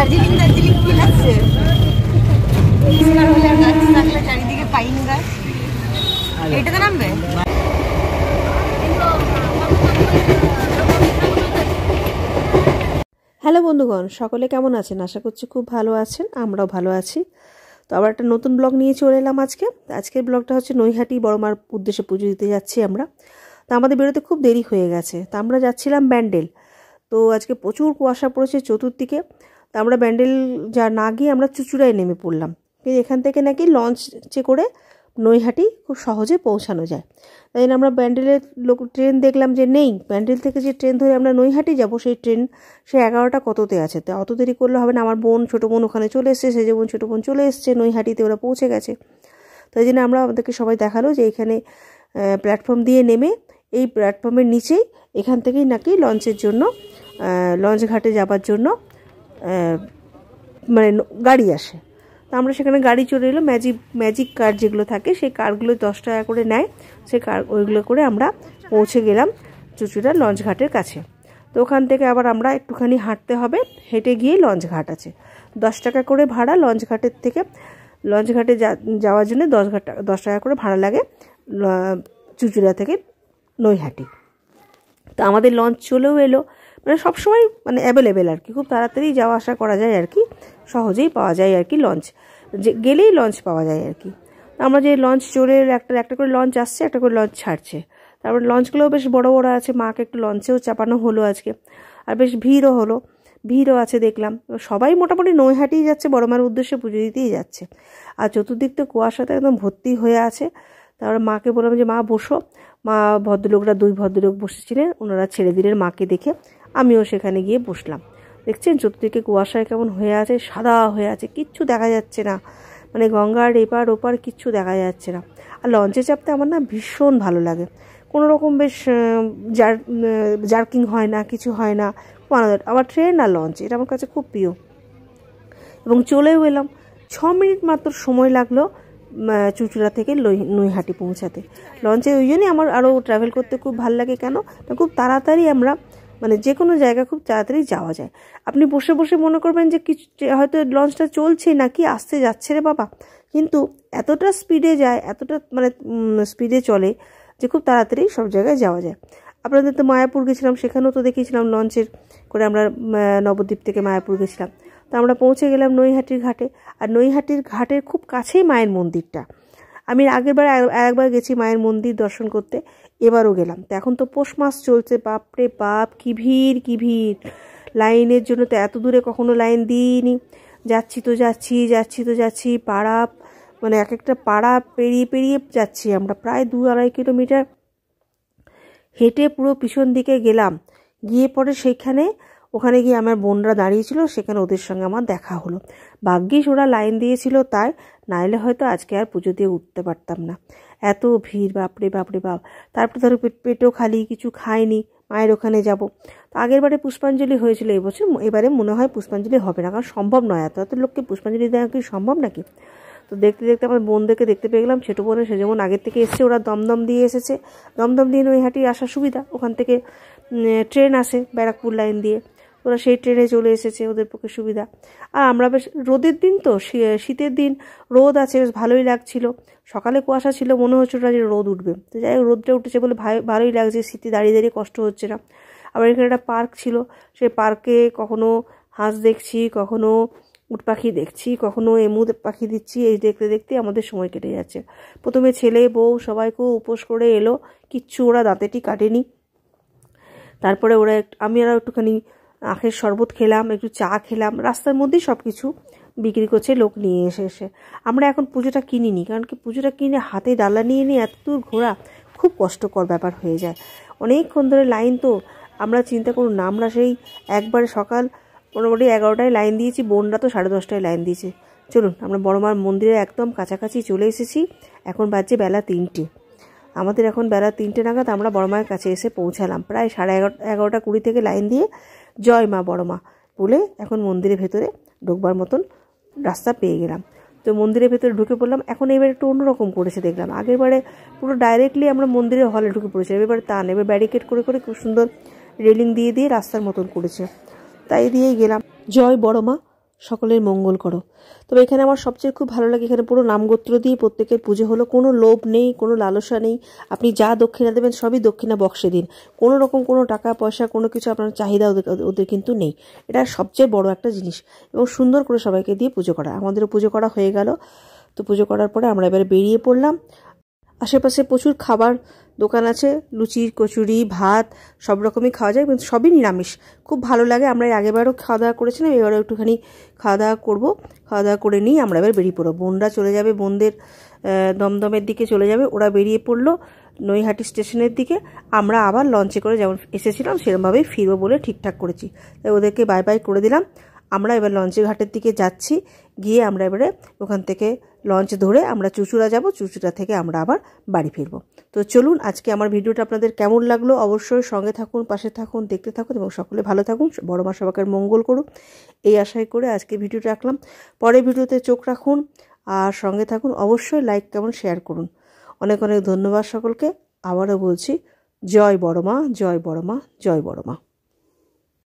Darjeeling Darjeeling feel আসছে। চারিদিকে pine গাছ। এটাতে নামবে। হ্যালো বন্ধুগণ, সকলে কেমন আছেন? আশা করছি খুব ভালো আছেন, আমরাও ভালো আছি। তো আবার একটা নতুন ব্লগ নিয়ে চলে এলাম আজকে। আজকের ব্লগটা হচ্ছে নৈহাটি বড়মার উদ্দেশ্যে পুজো দিতে যাচ্ছি আমরা। তো আমাদের বেরোতে খুব দেরি হয়ে গেছে, তো আমরা যাচ্ছিলাম ব্যান্ডেল। তো আজকে প্রচুর কুয়াশা পড়েছে চতুর্দিকে। তো আমরা ব্যান্ডেল না গিয়ে আমরা চুঁচুড়ায় নেমে পড়লাম। কিন্তু এখান থেকে নাকি লঞ্চে করে নৈহাটি খুব সহজে পৌঁছানো যায়। তাই জন্য আমরা ব্যান্ডেলের ট্রেন দেখলাম যে নেই, ব্যান্ডেল থেকে যে ট্রেন ধরে আমরা নৈহাটি যাব সেই ট্রেন সে 11টা কততে আছে। তো অত দেরি করলে হবে না, আমার ছোটো বোন ওখানে চলে এসছে, সেই যে ছোটো বোন চলে এসছে নৈহাটিতে, ওরা পৌঁছে গেছে। তাই জন্য আমাদেরকে সবাই দেখালো যে এখানে প্ল্যাটফর্ম দিয়ে নেমে এই প্ল্যাটফর্মের নিচেই এখান থেকেই নাকি লঞ্চের জন্য লঞ্চ ঘাটে যাবার জন্য মানে গাড়ি আসে। তো আমরা সেখানে গাড়ি চলে এলো, ম্যাজিক কার যেগুলো থাকে সেই কারগুলো 10 টাকা করে নেয়। সেই ওইগুলো করে আমরা পৌঁছে গেলাম চুঁচুড়া লঞ্চ ঘাটের কাছে। তো ওখান থেকে আবার আমরা একটুখানি হাঁটতে হবে, হেঁটে গিয়ে লঞ্চ ঘাট আছে। 10 টাকা করে ভাড়া লঞ্চ ঘাটের থেকে। লঞ্চ ঘাটে যাওয়ার জন্য 10 টাকা করে ভাড়া লাগে চুঁচুড়া থেকে নৈহাটি। তো আমাদের লঞ্চ চলেও এলো, মানে সবসময় মানে অ্যাভেলেবেল আর কি, খুব তাড়াতাড়ি যাওয়া আসা করা যায় আর কি, সহজেই পাওয়া যায় আর কি, লঞ্চ গেলেই লঞ্চ পাওয়া যায় আর কি। আমরা যে লঞ্চ চলে একটা করে লঞ্চ আসছে, একটা করে লঞ্চ ছাড়ছে। তারপর লঞ্চগুলোও বেশ বড় বড় আছে, মাকে একটু লঞ্চেও চাপানো হলো আজকে। আর বেশ ভিড়ও আছে দেখলাম। সবাই মোটামুটি নৈহাটিই যাচ্ছে, বড়মার উদ্দেশ্যে পুজো দিতেই যাচ্ছে। আর চতুর্দিক তো কুয়াশাতে একদম ভর্তি হয়ে আছে। তারপরে মাকে বললাম যে মা বসো। মা ভদ্রলোকরা 2 ভদ্রলোক বসেছিলেন, ওনারা ছেড়ে দিলেন মাকে দেখে। আমিও সেখানে গিয়ে বসলাম। দেখছেন চতুর্দিকে কুয়াশায় কেমন হয়ে আছে, সাদা হয়ে আছে, কিচ্ছু দেখা যাচ্ছে না, মানে গঙ্গার এপার ওপার কিচ্ছু দেখা যাচ্ছে না। আর লঞ্চে চাপতে আমার না ভীষণ ভালো লাগে, কোনো রকম বেশ জার্কিং হয় না, কিছু হয় না, খুব আনন্দ। আবার ট্রেন আর লঞ্চ এটা আমার কাছে খুব প্রিয়। এবং চলেও এলাম, 6 মিনিট মাত্র সময় লাগলো চুঁচুড়া থেকে নৈহাটি পৌঁছাতে লঞ্চে। ওই জন্যই আমার আরও ট্রাভেল করতে খুব ভালো লাগে। কেন? খুব তাড়াতাড়ি আমরা মানে যে কোনো জায়গায় খুব তাড়াতাড়ি যাওয়া যায়। আপনি বসে বসে মনে করবেন যে কিছু হয়তো লঞ্চটা চলছে নাকি আসতে যাচ্ছে রে বাবা, কিন্তু এতটা স্পিডে যায়, এতটা মানে স্পিডে চলে যে খুব তাড়াতাড়ি সব জায়গায় যাওয়া যায়। আপনাদের তো মায়াপুর গেছিলাম, সেখানেও তো দেখিয়েছিলাম লঞ্চের করে আমরা নবদ্বীপ থেকে মায়াপুর গেছিলাম। তো আমরা পৌঁছে গেলাম নৈহাটির ঘাটে। আর নৈহাটির ঘাটের খুব কাছেই মায়ের মন্দিরটা। আমি আরেকবার গেছি মায়ের মন্দির দর্শন করতে, এবারও গেলাম। তো এখন তো পৌষ মাস চলছে, বাপরে বাপ কি ভিড়। লাইনের জন্য তো এত দূরে কখনো লাইন দিইনি। যাচ্ছি পাড়া, মানে এক একটা পাড়া পেরিয়ে যাচ্ছি আমরা, প্রায় 2-2.5 কিলোমিটার হেঁটে পুরো পিছন দিকে গেলাম। গিয়ে পরে ওখানে গিয়ে আমার বোনরা দাঁড়িয়েছিল, সেখানে ওদের সঙ্গে আমার দেখা হলো। ভাগ্যিস ওরা লাইন দিয়েছিল তাই, নাইলে হয়তো আজকে আর পুজো দিয়ে উঠতে পারতাম না, এত ভিড়, বাপরে বাপ। তারপরে ধরো পেটও খালি, কিছু খাইনি, মায়ের ওখানে যাব। তো আগের বারে পুষ্পাঞ্জলি হয়েছিল এবছর, এবারে মনে হয় পুষ্পাঞ্জলি হবে না, কারণ সম্ভব নয়, এত লোককে পুষ্পাঞ্জলি দেওয়া কি সম্ভব নাকি। তো দেখতে আমার বোনদেরকে দেখতে পেয়ে গেলাম। ছোটো বোনের সে যেমন আগের থেকে এসছে, ওরা দমদম দিয়ে এসেছে। দমদম দিয়ে নৈহাটি আসার সুবিধা, ওখান থেকে ট্রেন আসে ব্যারাকপুর লাইন দিয়ে, ওরা সেই ট্রেনে চলে এসেছে, ওদের পক্ষে সুবিধা। আর আমরা বেশ রোদের দিন তো, শীতের দিন রোদ আছে, বেশ ভালোই লাগছিল। সকালে কুয়াশা ছিল, মনে হচ্ছিল না যে রোদ উঠবে। তো যাই হোক রোদটা উঠেছে বলে ভালোই লাগছে, শীতে দাঁড়িয়ে কষ্ট হচ্ছে না। আবার এখানে একটা পার্ক ছিল, সেই পার্কে কখনো হাঁস দেখছি, কখনো উট পাখি দেখছি, কখনো এমু পাখি দিচ্ছি, এই দেখতে আমাদের সময় কেটে যাচ্ছে। প্রথমে ছেলে বউ সবাই খুব উপোস করে এলো, কিচ্ছু ওরা দাঁতেটি কাটেনি। তারপরে আমি একটুখানি আখের শরবত খেলাম, একটু চা খেলাম, রাস্তার মধ্যেই সব কিছু বিক্রি করছে লোক নিয়ে এসে। আমরা এখন পুজোটা কিনিনি, কারণ কি পুজোটা কিনে হাতে ডালা নিয়ে এত দূর ঘোরা খুব কষ্টকর ব্যাপার হয়ে যায়, অনেকক্ষণ ধরে লাইন। তো আমরা চিন্তা করুন না, আমরা সেই একবারে সকাল মোটামুটি 11টায় লাইন দিয়েছি, বোনরা তো 10:30টায় লাইন দিয়েছে। চলুন আমরা বড়মার মন্দিরের একদম কাছাকাছি চলে এসেছি। এখন বাজছে বেলা 3টে, আমাদের এখন বেলা 3টে নাগাদ আমরা বড়মায়ের কাছে এসে পৌঁছালাম। প্রায় 11:20 থেকে লাইন দিয়ে জয় মা বড়মা বলে এখন মন্দিরের ভেতরে ঢোকবার মতন রাস্তা পেয়ে গেলাম। তো মন্দিরের ভেতরে ঢুকে পড়লাম। এখন এবার একটু অন্যরকম করেছে দেখলাম, আগের বারে পুরো ডাইরেক্টলি আমরা মন্দিরের হলে ঢুকে পড়েছিলাম, এবার তা না, এবার ব্যারিকেড করে খুব সুন্দর রেলিং দিয়ে রাস্তার মতন করেছে, তাই দিয়েই গেলাম। জয় বড়মা, সকলের মঙ্গল করো। তবে এখানে আমার সবচেয়ে খুব ভালো লাগে, এখানে পুরো নামগোত্র দিয়ে প্রত্যেকের পুজো হলো, কোনো লোভ নেই, কোনো লালসা নেই। আপনি যা দক্ষিণা দেবেন সবই দক্ষিণা বক্সে দিন, কোনো রকম কোনো টাকা পয়সা কোনো কিছু আপনার চাহিদা ওদের কিন্তু নেই। এটা সবচেয়ে বড় একটা জিনিস, এবং সুন্দর করে সবাইকে দিয়ে পুজো করা। আমাদেরও পুজো করা হয়ে গেল। তো পুজো করার পরে আমরা এবারে বেরিয়ে পড়লাম। আশেপাশে প্রচুর খাবার দোকান আছে, লুচি কচুরি ভাত সব রকমই খাওয়া যায়, কিন্তু সবই নিরামিষ, খুব ভালো লাগে। আমরা এর আগেবারও খাওয়া দাওয়া করেছিলাম, এবারও একটুখানি খাওয়া দাওয়া করবো। খাওয়া দাওয়া করে নিয়ে আমরা এবার বেরিয়ে পড়বো। বোনরা চলে যাবে, বোনদের দমদমের দিকে চলে যাবে, ওরা বেরিয়ে পড়লো নৈহাটি স্টেশনের দিকে। আমরা আবার লঞ্চে করে যেমন এসেছিলাম সেরকমভাবেই ফিরবো বলে ঠিকঠাক করেছি, তাই ওদেরকে বাই বাই করে দিলাম। আমরা এবার লঞ্চের ঘাটের দিকে যাচ্ছি, গিয়ে আমরা এবারে ওখান থেকে লঞ্চ ধরে আমরা চুঁচুড়া যাব, চুঁচুড়া থেকে আমরা আবার বাড়ি ফিরবো। তো চলুন, আজকে আমার ভিডিওটা আপনাদের কেমন লাগলো অবশ্যই সঙ্গে থাকুন, পাশে থাকুন, দেখতে থাকুন, এবং সকলে ভালো থাকুন, বড় মা সবাইকার মঙ্গল করুন, এই আশাই করে আজকে ভিডিওটা রাখলাম। পরের ভিডিওতে চোখ রাখুন আর সঙ্গে থাকুন, অবশ্যই লাইক কেমন শেয়ার করুন। অনেক অনেক ধন্যবাদ সকলকে। আবারও বলছি, জয় বড় মা, জয় বড় মা, জয় বড় মা।